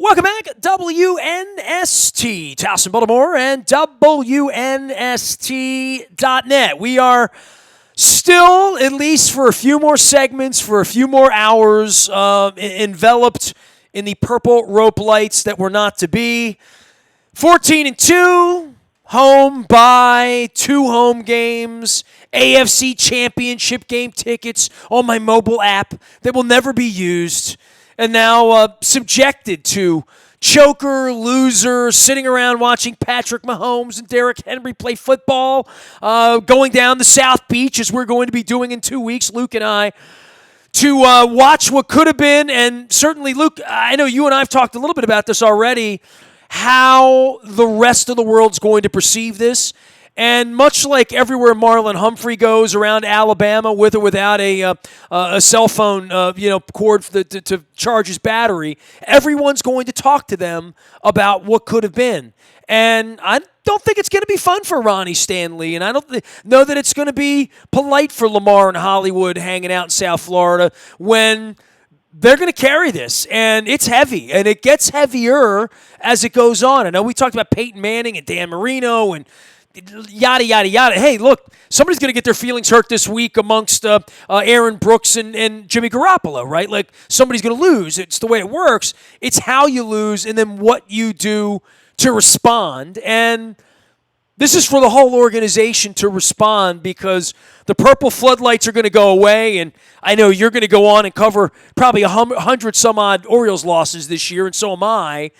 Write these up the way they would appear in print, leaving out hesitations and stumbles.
Welcome back, WNST, Towson, Baltimore, and WNST.net. We are still, at least for a few more segments, for a few more hours, enveloped in the purple rope lights that were not to be. 14-2, home by 2 home games, AFC Championship game tickets on my mobile app that will never be used, and now subjected to choker, loser, sitting around watching Patrick Mahomes and Derrick Henry play football, going down the South Beach, as we're going to be doing in 2 weeks, Luke and I, to watch what could have been. And certainly, Luke, I know you and I have talked a little bit about this already, how the rest of the world's going to perceive this. And much like everywhere Marlon Humphrey goes around Alabama, with or without a cell phone cord to charge his battery, everyone's going to talk to them about what could have been. And I don't think it's going to be fun for Ronnie Stanley, and I don't know that it's going to be polite for Lamar and Hollywood hanging out in South Florida when they're going to carry this, and it's heavy, and it gets heavier as it goes on. I know we talked about Peyton Manning and Dan Marino and yada, yada, yada. Hey, look, somebody's going to get their feelings hurt this week amongst Aaron Brooks and Jimmy Garoppolo, right? Like, somebody's going to lose. It's the way it works. It's how you lose and then what you do to respond. And this is for the whole organization to respond, because the purple floodlights are going to go away, and I know you're going to go on and cover probably 100-some-odd Orioles losses this year, and so am I.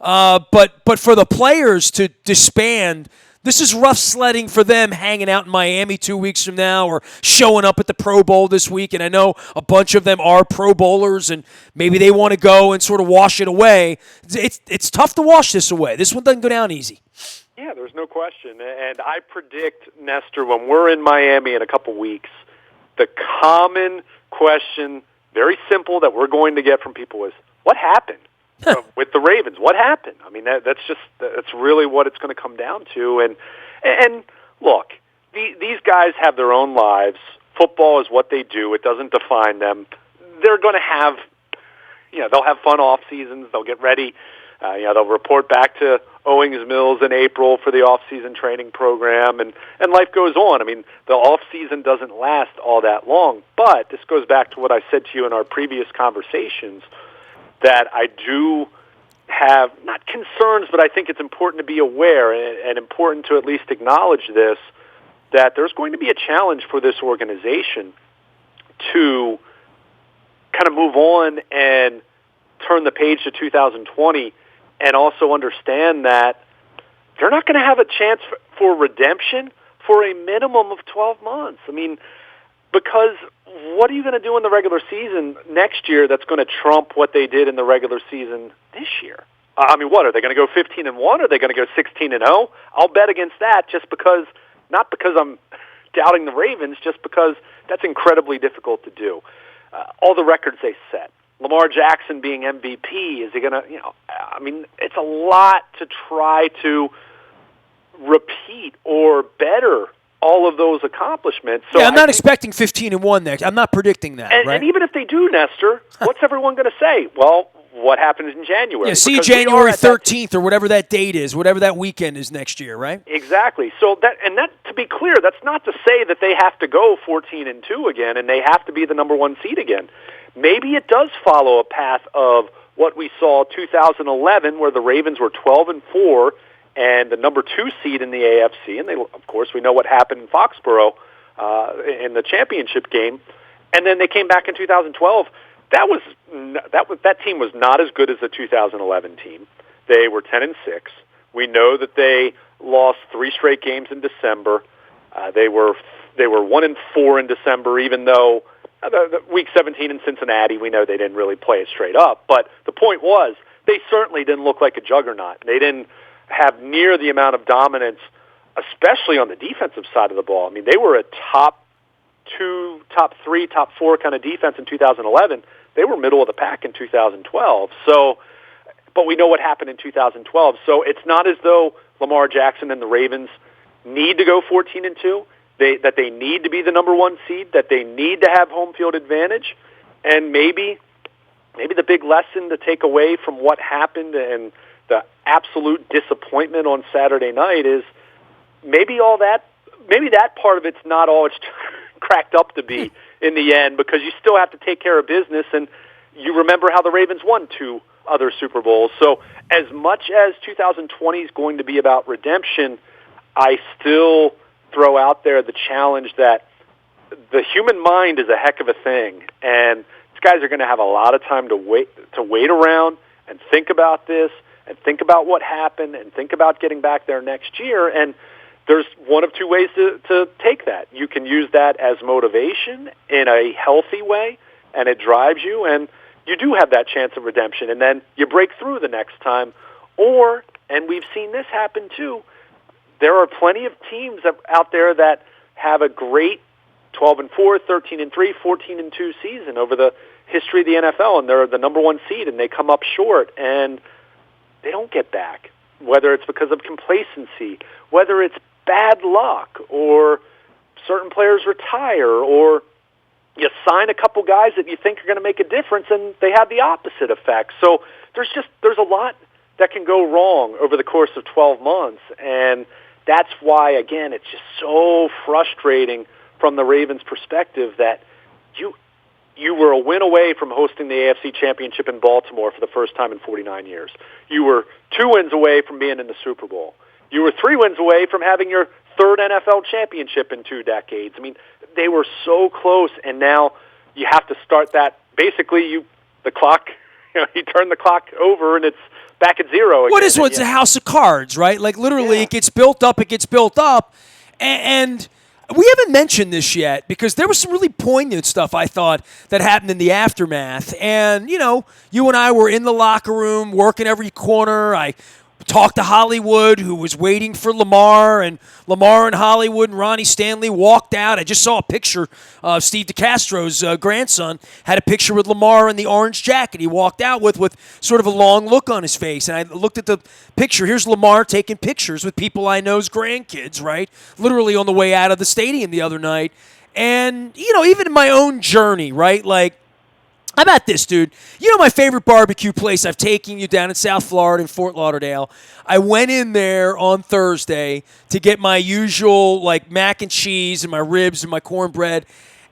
But for the players to disband, this is rough sledding for them, hanging out in Miami 2 weeks from now or showing up at the Pro Bowl this week. And I know a bunch of them are Pro Bowlers, and maybe they want to go and sort of wash it away. It's tough to wash this away. This one doesn't go down easy. Yeah, there's no question. And I predict, Nestor, when we're in Miami in a couple weeks, the common question, very simple, that we're going to get from people is, what happened? With the Ravens, what happened? I mean, that's really what it's going to come down to. And look, these guys have their own lives. Football is what they do. It doesn't define them. They're going to have, they'll have fun off seasons. They'll get ready. They'll report back to Owings Mills in April for the off season training program, and life goes on. I mean, the off season doesn't last all that long. But this goes back to what I said to you in our previous conversations, that I do have, not concerns, but I think it's important to be aware and important to at least acknowledge this, that there's going to be a challenge for this organization to kind of move on and turn the page to 2020 and also understand that they're not going to have a chance for redemption for a minimum of 12 months. I mean, because what are you going to do in the regular season next year that's going to trump what they did in the regular season this year? I mean, what, are they going to go 15-1? Are they going to go 16-0? I'll bet against that, just because, not because I'm doubting the Ravens, just because that's incredibly difficult to do. All the records they set. Lamar Jackson being MVP, is he going to, I mean, it's a lot to try to repeat or better all of those accomplishments. So yeah, I'm not expecting 15-1 next. I'm not predicting that. And even if they do, Nestor, what's everyone going to say? Well, what happens in January? Yeah, see January 13th or whatever that date is, whatever that weekend is next year, right? Exactly. So that, to be clear, that's not to say that they have to go 14-2 again and they have to be the number one seed again. Maybe it does follow a path of what we saw 2011, where the Ravens were 12-4 and the number 2 seed in the AFC, and of course we know what happened in Foxborough in the championship game, and then they came back in 2012. That team was not as good as the 2011 team. They were 10-6. We know that they lost 3 straight games in December. They were 1-4 in December, even though the Week 17 in Cincinnati, we know they didn't really play it straight up. But the point was, they certainly didn't look like a juggernaut. They didn't have near the amount of dominance, especially on the defensive side of the ball. I mean, they were a top 2, top 3, top 4 kind of defense in 2011. They were middle of the pack in 2012. So, but we know what happened in 2012. So it's not as though Lamar Jackson and the Ravens need to go 14-2. That they need to be the number 1 seed. That they need to have home field advantage. And maybe maybe the big lesson to take away from what happened and the absolute disappointment on Saturday night is maybe that part of it's not all it's cracked up to be in the end, because you still have to take care of business, and you remember how the Ravens won 2 other Super Bowls. So as much as 2020 is going to be about redemption, I still throw out there the challenge that the human mind is a heck of a thing, and these guys are going to have a lot of time to wait around and think about this and think about what happened and think about getting back there next year. And there's one of 2 ways to take that. You can use that as motivation in a healthy way, and it drives you, and you do have that chance of redemption, and then you break through the next time. Or, and we've seen this happen too, there are plenty of teams out there that have a great 12-4, 13-3, 14-2 season over the history of the NFL, and they're the number 1 seed, and they come up short, and they don't get back, whether it's because of complacency, whether it's bad luck, or certain players retire, or you sign a couple guys that you think are going to make a difference, and they have the opposite effect. So there's a lot that can go wrong over the course of 12 months, and that's why, again, it's just so frustrating from the Ravens' perspective that you were a win away from hosting the AFC Championship in Baltimore for the first time in 49 years. You were 2 wins away from being in the Super Bowl. You were 3 wins away from having your 3rd NFL championship in 2 decades. I mean, they were so close, and now you have to start that. Basically, you turn the clock over, and it's back at 0 again. What is what's a house of cards, right? Like, literally, It gets built up, and we haven't mentioned this yet because there was some really poignant stuff, I thought, that happened in the aftermath. And, you and I were in the locker room working every corner. I talked to Hollywood, who was waiting for Lamar, and Lamar and Hollywood and Ronnie Stanley walked out. I just saw a picture of Steve DeCastro's grandson, had a picture with Lamar in the orange jacket he walked out with sort of a long look on his face. And I looked at the picture. Here's Lamar taking pictures with people I know's grandkids, right? Literally on the way out of the stadium the other night. And, even in my own journey, right? Like, how about this, dude? My favorite barbecue place I've taken you down in South Florida in Fort Lauderdale. I went in there on Thursday to get my usual, mac and cheese and my ribs and my cornbread.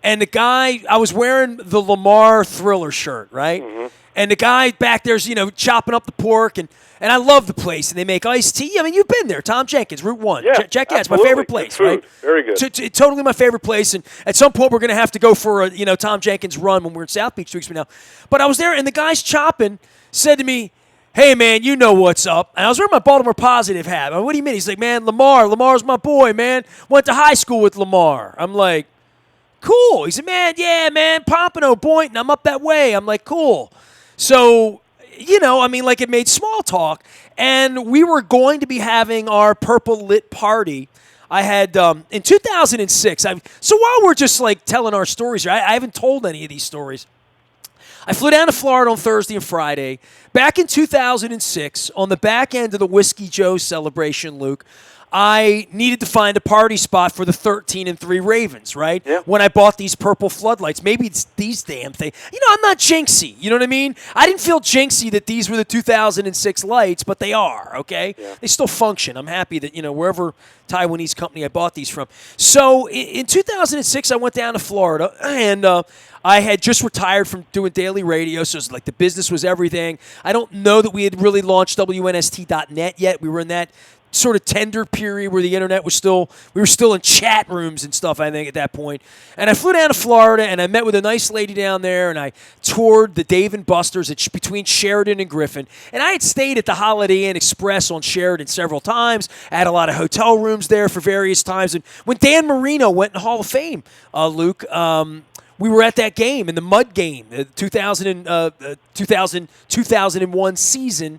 And the guy, I was wearing the Lamar Thriller shirt, right? Mm-hmm. And the guy back there's, chopping up the pork. And I love the place. And they make iced tea. I mean, you've been there. Tom Jenkins, Route 1. Yeah, Check it out. It's my favorite place, right? Very good. Totally my favorite place. And at some point, we're going to have to go for a, Tom Jenkins run when we're in South Beach 2 weeks from now. But I was there, and the guy's chopping said to me, "Hey, man, you know what's up." And I was wearing my Baltimore Positive hat. I'm like, "What do you mean?" He's like, "Man, Lamar's my boy, man. Went to high school with Lamar." I'm like, "Cool." He said, "Man, Pompano, Boynton, I'm up that way." I'm like, "Cool." So, it made small talk. And we were going to be having our Purple Lit party. I had, in 2006, so while we're just, telling our stories here, I haven't told any of these stories. I flew down to Florida on Thursday and Friday. Back in 2006, on the back end of the Whiskey Joe celebration, Luke, I needed to find a party spot for the 13-3 Ravens, right? Yeah. When I bought these purple floodlights. Maybe it's these damn things. I'm not jinxy. You know what I mean? I didn't feel jinxy that these were the 2006 lights, but they are, okay? Yeah. They still function. I'm happy that, wherever Taiwanese company I bought these from. So in 2006, I went down to Florida, and I had just retired from doing daily radio, so it was the business was everything. I don't know that we had really launched WNST.net yet. We were in that sort of tender period where the internet was we were still in chat rooms and stuff, I think, at that point. And I flew down to Florida, and I met with a nice lady down there, and I toured the Dave & Buster's between Sheridan and Griffin. And I had stayed at the Holiday Inn Express on Sheridan several times. I had a lot of hotel rooms there for various times. And when Dan Marino went in Hall of Fame, Luke, we were at that game, in the mud game, the 2001 season.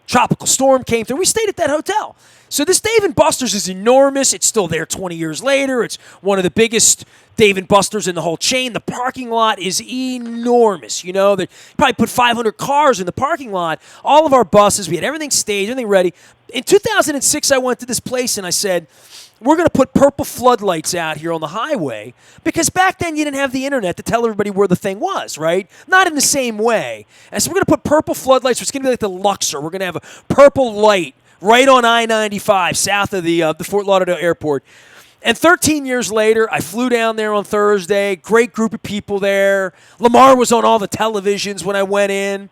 Tropical storm came through. We stayed at that hotel. So this Dave & Buster's is enormous. It's still there 20 years later. It's one of the biggest Dave & Buster's in the whole chain. The parking lot is enormous. They probably put 500 cars in the parking lot. All of our buses, we had everything staged, everything ready. In 2006, I went to this place and I said, we're going to put purple floodlights out here on the highway, because back then you didn't have the internet to tell everybody where the thing was, right? Not in the same way. And so we're going to put purple floodlights. It's going to be like the Luxor. We're going to have a purple light right on I-95 south of the Fort Lauderdale airport. And 13 years later, I flew down there on Thursday. Great group of people there. Lamar was on all the televisions when I went in.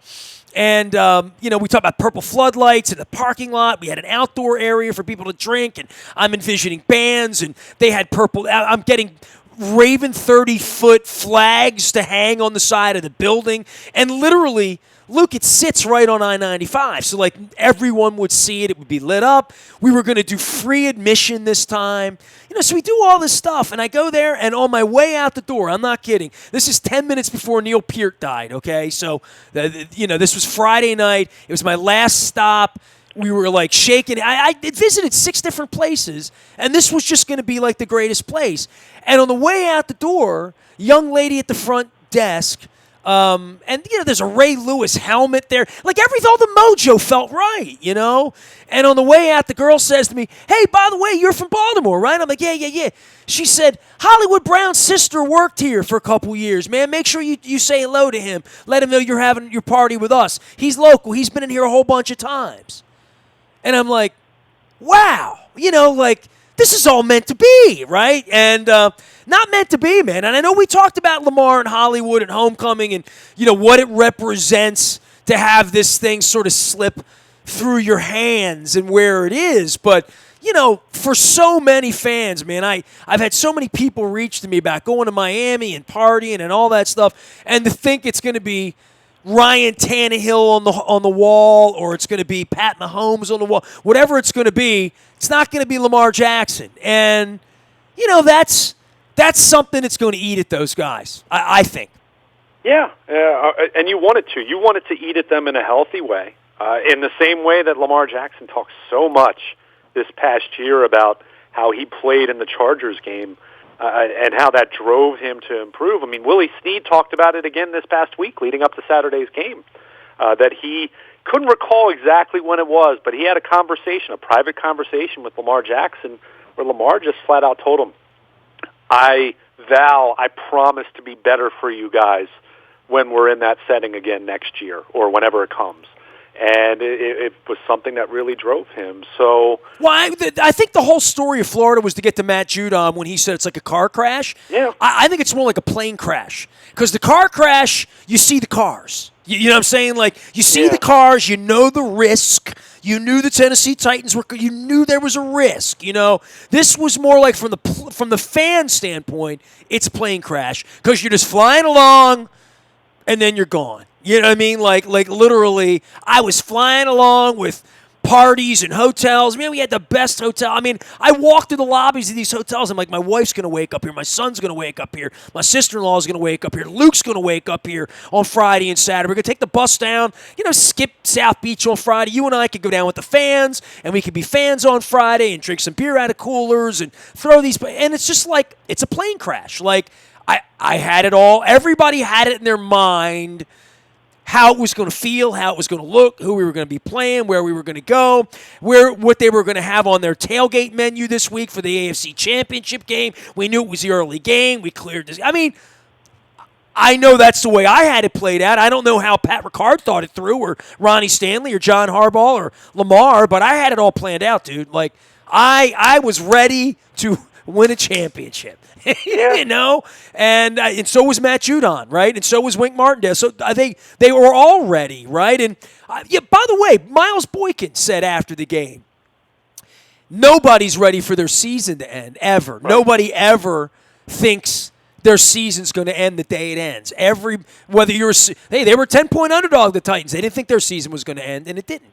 And, we talked about purple floodlights in the parking lot. We had an outdoor area for people to drink. And I'm envisioning bands. And they had purple. I'm getting Raven 30-foot flags to hang on the side of the building. And literally, Luke, it sits right on I-95. So, like, everyone would see it. It would be lit up. We were going to do free admission this time. So we do all this stuff. And I go there, and on my way out the door, I'm not kidding, this is 10 minutes before Neil Peart died, okay? So, this was Friday night. It was my last stop. We were, like, shaking. I visited 6 different places, and this was just going to be, like, the greatest place. And on the way out the door, young lady at the front desk, there's a Ray Lewis helmet there. Like, all the mojo felt right, And on the way out, the girl says to me, "Hey, by the way, you're from Baltimore, right?" I'm like, yeah. She said, "Hollywood Brown's sister worked here for a couple years, man. Make sure you say hello to him. Let him know you're having your party with us. He's local. He's been in here a whole bunch of times." And I'm like, wow, this is all meant to be, right? And not meant to be, man. And I know we talked about Lamar and Hollywood and Homecoming and, what it represents to have this thing sort of slip through your hands and where it is. But, for so many fans, man, I've had so many people reach to me about going to Miami and partying and all that stuff, and to think it's going to be Ryan Tannehill on the wall, or it's going to be Pat Mahomes on the wall, whatever it's going to be, it's not going to be Lamar Jackson. And, that's something that's going to eat at those guys, I think. Yeah, and you want it to. You want it to eat at them in a healthy way, in the same way that Lamar Jackson talked so much this past year about how he played in the Chargers game, and how that drove him to improve. I mean, Willie Snead talked about it again this past week leading up to Saturday's game, that he couldn't recall exactly when it was, but he had a private conversation with Lamar Jackson, where Lamar just flat out told him, I promise to be better for you guys when we're in that setting again next year or whenever it comes. And it was something that really drove him. So, well, I think the whole story of Florida was to get to Matt Judon when he said it's like a car crash. Yeah. I think it's more like a plane crash. Because the car crash, you see the cars. You know what I'm saying? Like, you see the cars, you know the risk. You knew the Tennessee Titans you knew there was a risk, This was more like from the fan standpoint, it's a plane crash. Because you're just flying along, and then you're gone. You know what I mean? Like literally, I was flying along with parties and hotels. Man, we had the best hotel. I mean, I walked through the lobbies of these hotels. I'm like, my wife's going to wake up here. My son's going to wake up here. My sister-in-law is going to wake up here. Luke's going to wake up here on Friday and Saturday. We're going to take the bus down, skip South Beach on Friday. You and I could go down with the fans, and we could be fans on Friday and drink some beer out of coolers and throw these. And it's just like, it's a plane crash. Like, I had it all. Everybody had it in their mind, how it was going to feel, how it was going to look, who we were going to be playing, where we were going to go, what they were going to have on their tailgate menu this week for the AFC Championship game. We knew it was the early game. We cleared this. I mean, I know that's the way I had it played out. I don't know how Pat Ricard thought it through, or Ronnie Stanley, or John Harbaugh, or Lamar, but I had it all planned out, dude. Like, I was ready to win a championship. And so was Matt Judon, right? And so was Wink Martindale. So they were all ready, right? And by the way, Miles Boykin said after the game, nobody's ready for their season to end, ever. Right. Nobody ever thinks their season's going to end the day it ends. They were a 10-point underdog, the Titans. They didn't think their season was going to end, and it didn't.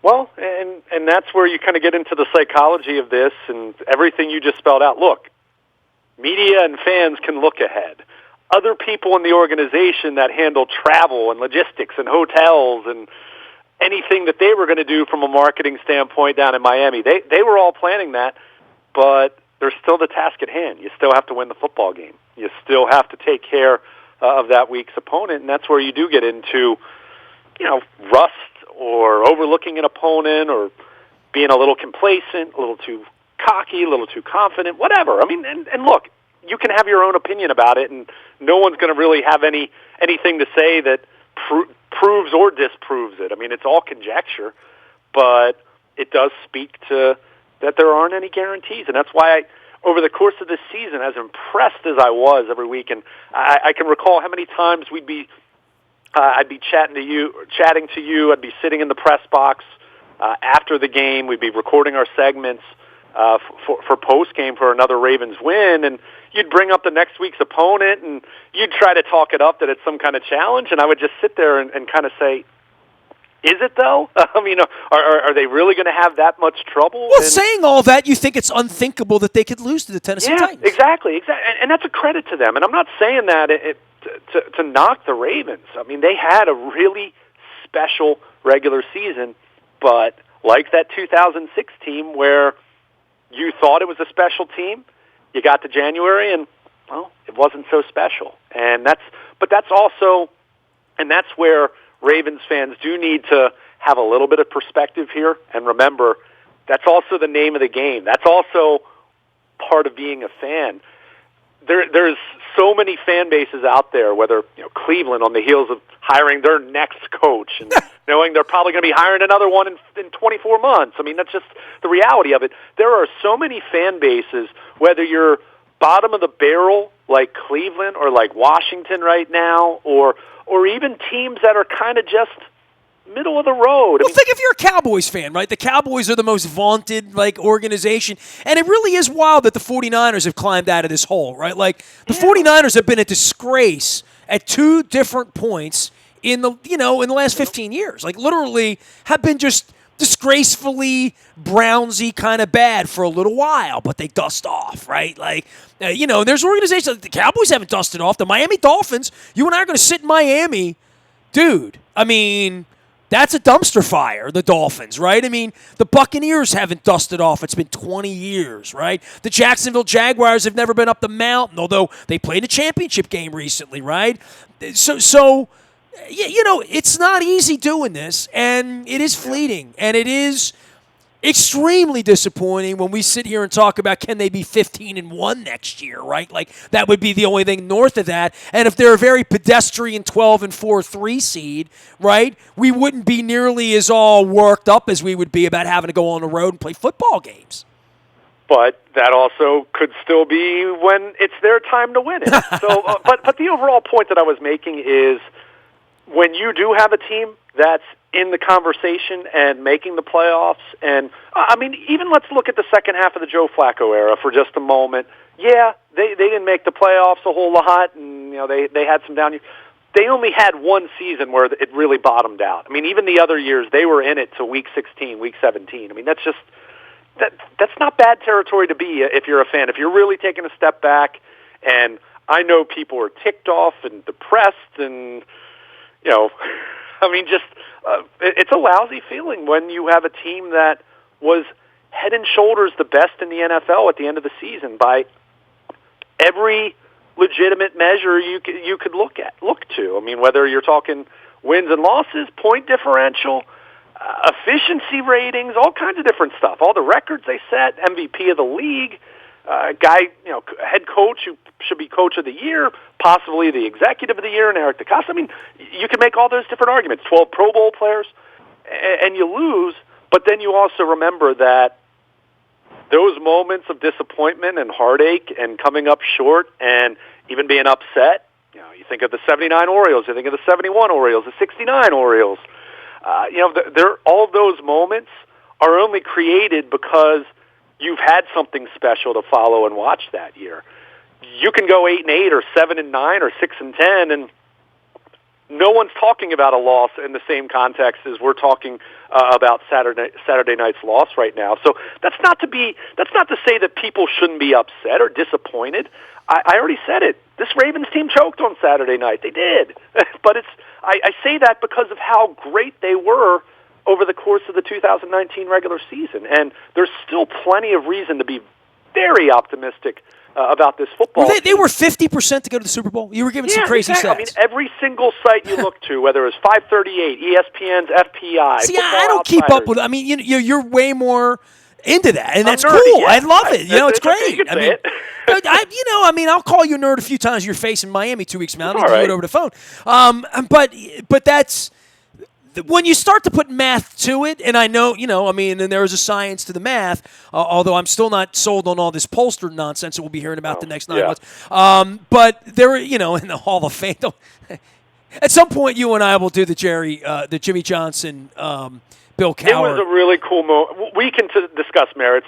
Well, and that's where you kind of get into the psychology of this and everything you just spelled out. Look, media and fans can look ahead. Other people in the organization that handle travel and logistics and hotels and anything that they were going to do from a marketing standpoint down in Miami, they were all planning that, but there's still the task at hand. You still have to win the football game. You still have to take care of that week's opponent, and that's where you do get into, rust or overlooking an opponent or being a little complacent, a little too cocky, a little too confident, whatever. I mean, and look, you can have your own opinion about it, and no one's going to really have anything to say that proves or disproves it. I mean, it's all conjecture, but it does speak to that there aren't any guarantees, and that's why over the course of this season, as impressed as I was every week, and I can recall how many times I'd be chatting to you, I'd be sitting in the press box after the game, we'd be recording our segments for post-game for another Ravens win, and you'd bring up the next week's opponent, and you'd try to talk it up that it's some kind of challenge, and I would just sit there and kind of say, is it, though? I mean, are they really going to have that much trouble? Well, saying all that, you think it's unthinkable that they could lose to the Tennessee Titans. Exactly. And that's a credit to them. And I'm not saying that to knock the Ravens. I mean, they had a really special regular season, but like that 2006 team where you thought it was a special team, you got to January and, well, it wasn't so special. And that's where Ravens fans do need to have a little bit of perspective here and remember that's also the name of the game. That's also part of being a fan. There's so many fan bases out there, whether Cleveland on the heels of hiring their next coach and knowing they're probably going to be hiring another one in 24 months. I mean, that's just the reality of it. There are so many fan bases, whether you're bottom of the barrel like Cleveland or like Washington right now, or even teams that are kind of just middle of the road. Well, think if you're a Cowboys fan, right? The Cowboys are the most vaunted organization, and it really is wild that the 49ers have climbed out of this hole, right? Like the 49ers have been a disgrace at two different points in the last 15 years. Like literally have been just disgracefully Brownsy kind of bad for a little while, but they dust off, right? Like, there's organizations like the Cowboys haven't dusted off. The Miami Dolphins, you and I are going to sit in Miami. Dude, I mean, that's a dumpster fire, the Dolphins, right? I mean, the Buccaneers haven't dusted off. It's been 20 years, right? The Jacksonville Jaguars have never been up the mountain, although they played a championship game recently, right? So it's not easy doing this, and it is fleeting, and it is extremely disappointing when we sit here and talk about can they be 15-1 next year, right? Like that would be the only thing north of that. And if they're a very pedestrian 12-4 3 seed, right, we wouldn't be nearly as all worked up as we would be about having to go on the road and play football games. But that also could still be when it's their time to win it. So, but the overall point that I was making is when you do have a team that's in the conversation and making the playoffs, and I mean, even let's look at the second half of the Joe Flacco era for just a moment. Yeah, they didn't make the playoffs a whole lot, and they had some down years. They only had one season where it really bottomed out. I mean, even the other years they were in it to week 16, week 17. I mean, that's just that's not bad territory to be if you're a fan. If you're really taking a step back, and I know people are ticked off and depressed, and I mean, just it's a lousy feeling when you have a team that was head and shoulders the best in the NFL at the end of the season by every legitimate measure you could look to. I mean, whether you're talking wins and losses, point differential, efficiency ratings, all kinds of different stuff. All the records they set, MVP of the league, guy, head coach who should be coach of the year, possibly the executive of the year, and Eric DeCosta. I mean, you can make all those different arguments. 12 Pro Bowl players, and you lose, but then you also remember that those moments of disappointment and heartache and coming up short and even being upset, you think of the 79 Orioles, you think of the 71 Orioles, the 69 Orioles. All of those moments are only created because you've had something special to follow and watch that year. You can go 8-8 or 7-9 or 6-10, and no one's talking about a loss in the same context as we're talking about Saturday night's loss right now. So that's not to say that people shouldn't be upset or disappointed. I already said it. This Ravens team choked on Saturday night. They did, but I say that because of how great they were over the course of the 2019 regular season. And there's still plenty of reason to be very optimistic about this football team. They were 50% to go to the Super Bowl? You were giving some crazy stats. I mean, every single site you look to, whether it's 538, ESPN's FPI. See, I don't keep up with it. I mean, you're way more into that, and that's nerdy, cool. yeah. I love it. It's great. Okay, you can say it. I'll call you a nerd a few times. You're facing Miami 2 weeks from now. I'll do right. it over the phone. But that's when you start to put math to it, and I know, and there is a science to the math, although I'm still not sold on all this pollster nonsense that we'll be hearing about the next 9 months. But there, in the Hall of Fame, at some point you and I will do the Jimmy Johnson, Bill Cowher. It was a really cool moment. We can discuss merits.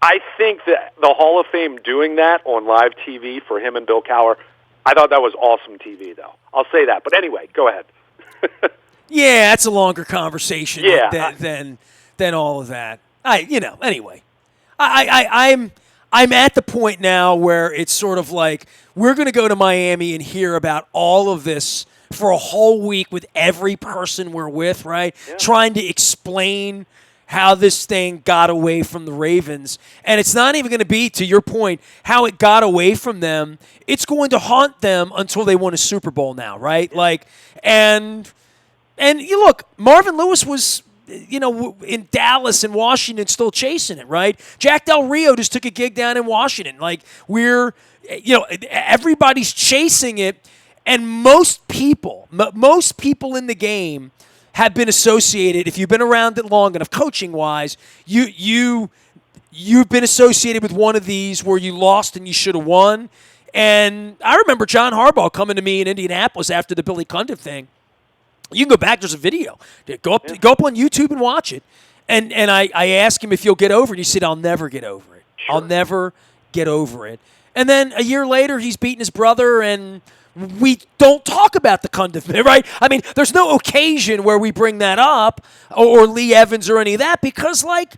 I think that the Hall of Fame doing that on live TV for him and Bill Cowher, I thought that was awesome TV, though. I'll say that. But anyway, go ahead. Yeah, that's a longer conversation than all of that. Anyway. I'm at the point now where it's sort of like we're going to go to Miami and hear about all of this for a whole week with every person we're with, right? Yeah. Trying to explain how this thing got away from the Ravens. And it's not even going to be, to your point, how it got away from them. It's going to haunt them until they win a Super Bowl now, right? And you look, Marvin Lewis was, in Dallas and Washington still chasing it, right? Jack Del Rio just took a gig down in Washington. Everybody's chasing it, and most people in the game have been associated, if you've been around it long enough, coaching-wise, you've been associated with one of these where you lost and you should have won. And I remember John Harbaugh coming to me in Indianapolis after the Billy Cundiff thing. You can go back. There's a video. Go up on YouTube and watch it. And I asked him if you'll get over it. He said, I'll never get over it. Sure. I'll never get over it. And then a year later, he's beating his brother, and we don't talk about the Cundiff, right? I mean, there's no occasion where we bring that up or Lee Evans or any of that because, it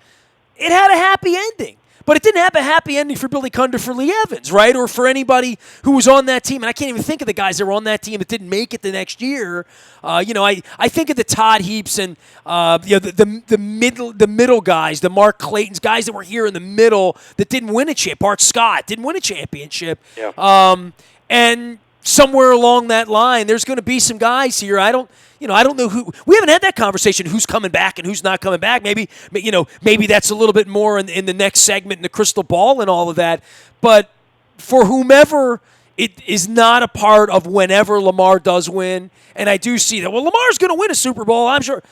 had a happy ending. But it didn't have a happy ending for Billy Cundiff or Lee Evans, right? Or for anybody who was on that team. And I can't even think of the guys that were on that team that didn't make it the next year. I think of the Todd Heaps and the middle guys, the Mark Claytons, guys that were here in the middle that didn't win a championship. Bart Scott didn't win a championship. Yeah. And somewhere along that line, there's going to be some guys here. I don't know who. We haven't had that conversation. Who's coming back and who's not coming back? Maybe that's a little bit more in the next segment in the crystal ball and all of that. But for whomever it is not a part of whenever Lamar does win, and I do see that. Well, Lamar's going to win a Super Bowl, I'm sure.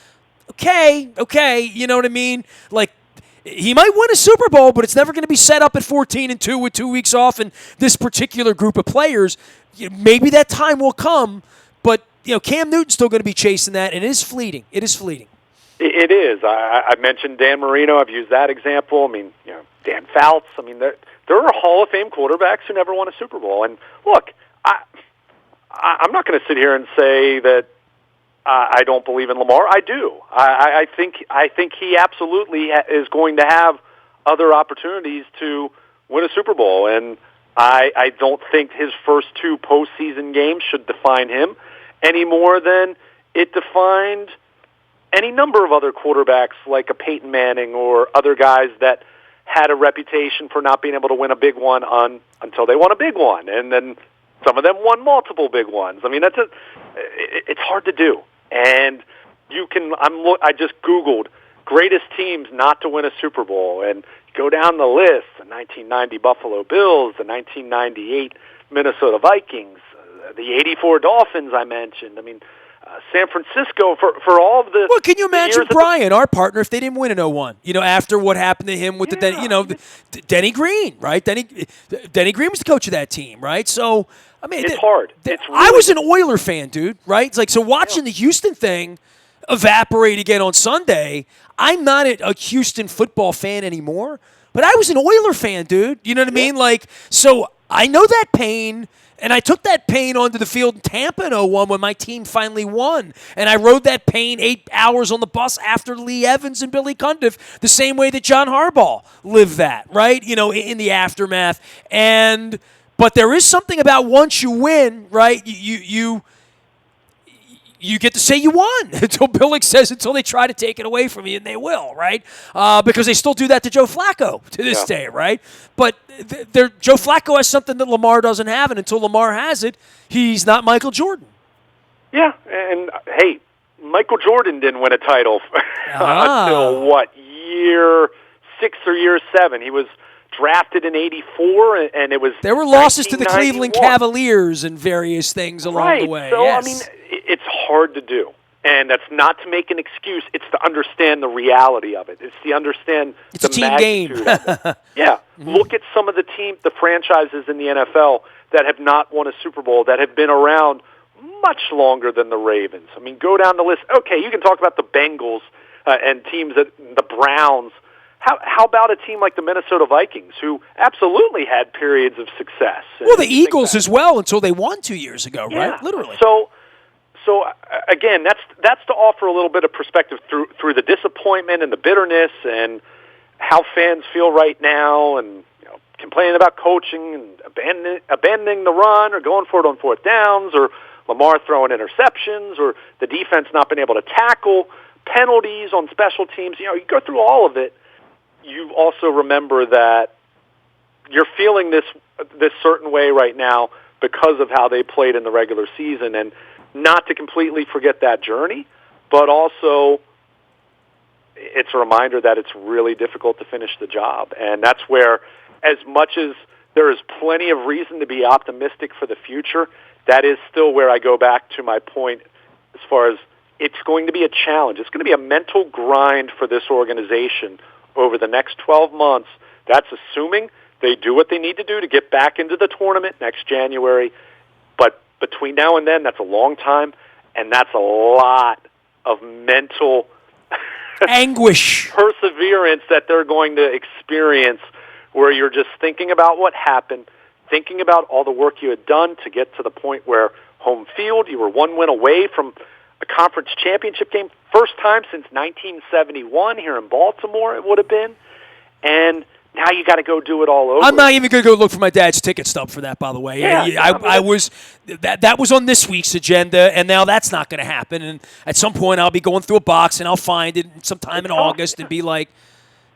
Okay, you know what I mean? He might win a Super Bowl, but it's never going to be set up at 14-2 with 2 weeks off and this particular group of players. Maybe that time will come, but Cam Newton's still going to be chasing that, and it is fleeting. It is. I mentioned Dan Marino. I've used that example. I mean, Dan Fouts. I mean, there are Hall of Fame quarterbacks who never won a Super Bowl. And look, I'm not going to sit here and say that I don't believe in Lamar. I do. I think he absolutely is going to have other opportunities to win a Super Bowl, and I don't think his first 2 postseason games should define him any more than it defined any number of other quarterbacks like a Peyton Manning or other guys that had a reputation for not being able to win a big one until they won a big one, and then some of them won multiple big ones. I mean, it's hard to do, and I just Googled greatest teams not to win a Super Bowl, and go down the list: the 1990 Buffalo Bills, the 1998 Minnesota Vikings, the 84 Dolphins I mentioned. I mean, San Francisco for all of this. Well, can you imagine Brian, our partner, if they didn't win in 01? After what happened to him with Denny Green, right? Denny Green was the coach of that team, right? So, I mean, it's hard. I was an Oiler fan, dude, right? It's so watching the Houston thing evaporate again on Sunday, I'm not a Houston football fan anymore, but I was an Oiler fan, dude. You know what I mean? So I know that pain. And I took that pain onto the field in Tampa in 01 when my team finally won. And I rode that pain 8 hours on the bus after Lee Evans and Billy Cundiff, the same way that John Harbaugh lived that, right? In the aftermath. But there is something about once you win, right, you get to say you won until they try to take it away from you, and they will, right? Because they still do that to Joe Flacco to this day, right? But Joe Flacco has something that Lamar doesn't have, and until Lamar has it, he's not Michael Jordan. Yeah, and hey, Michael Jordan didn't win a title until year 6 or year 7. He was drafted in '84, and it was there were losses to the 1991. Cleveland Cavaliers and various things along the way. So, yes. I mean, it's hard to do. And that's not to make an excuse. It's to understand the reality of it. It's to understand it's the a team magnitude game. of it. Yeah. Mm-hmm. Look at some of the franchises in the NFL that have not won a Super Bowl, that have been around much longer than the Ravens. I mean, go down the list. Okay, you can talk about the Bengals and teams that the Browns. How about a team like the Minnesota Vikings, who absolutely had periods of success? Well, the Eagles as well, until they won 2 years ago, right? Literally. So again, that's to offer a little bit of perspective through the disappointment and the bitterness and how fans feel right now, and complaining about coaching and abandoning the run or going for it on fourth downs, or Lamar throwing interceptions, or the defense not being able to tackle, penalties on special teams. You go through all of it. You also remember that you're feeling this certain way right now because of how they played in the regular season, and not to completely forget that journey, but also it's a reminder that it's really difficult to finish the job. And that's where, as much as there is plenty of reason to be optimistic for the future, that is still where I go back to my point as far as it's going to be a challenge. It's going to be a mental grind for this organization over the next 12 months. That's assuming they do what they need to do to get back into the tournament next January. But between now and then, that's a long time, and that's a lot of mental anguish, perseverance that they're going to experience, where you're just thinking about what happened, thinking about all the work you had done to get to the point where home field, you were one win away from a conference championship game, first time since 1971 here in Baltimore it would have been, and now you got to go do it all over. I'm not even going to go look for my dad's ticket stub for that, by the way. I was that was on this week's agenda, and now that's not going to happen. And at some point, I'll be going through a box, and I'll find it sometime in August and be like,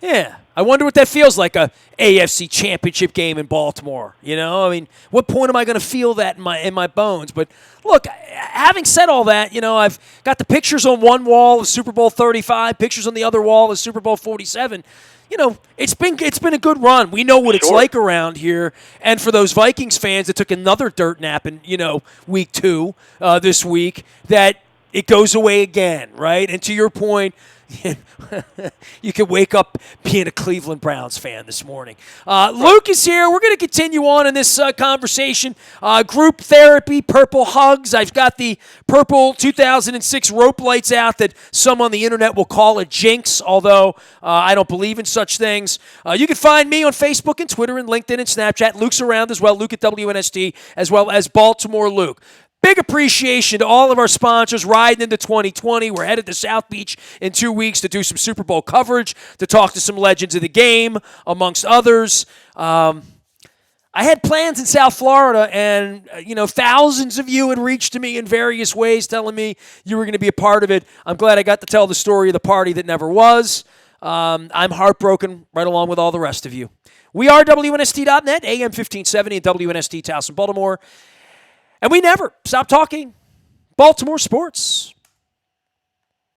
yeah, I wonder what that feels like, a AFC championship game in Baltimore. I mean, what point am I going to feel that in my bones? But look, having said all that, I've got the pictures on one wall of Super Bowl 35, pictures on the other wall of Super Bowl 47. It's been a good run. We know what it's like around here. And for those Vikings fans that took another dirt nap in, week 2 this week, that it goes away again, right? And to your point, you could wake up being a Cleveland Browns fan this morning. Luke is here. We're going to continue on in this conversation. Group therapy, purple hugs. I've got the purple 2006 rope lights out that some on the internet will call a jinx, although I don't believe in such things. You can find me on Facebook and Twitter and LinkedIn and Snapchat. Luke's around as well, Luke at WNST, as well as Baltimore Luke. Big appreciation to all of our sponsors riding into 2020. We're headed to South Beach in 2 weeks to do some Super Bowl coverage, to talk to some legends of the game, amongst others. I had plans in South Florida, and thousands of you had reached to me in various ways telling me you were going to be a part of it. I'm glad I got to tell the story of the party that never was. I'm heartbroken right along with all the rest of you. We are WNST.net, AM 1570 and WNST Towson, Baltimore. And we never stop talking Baltimore sports.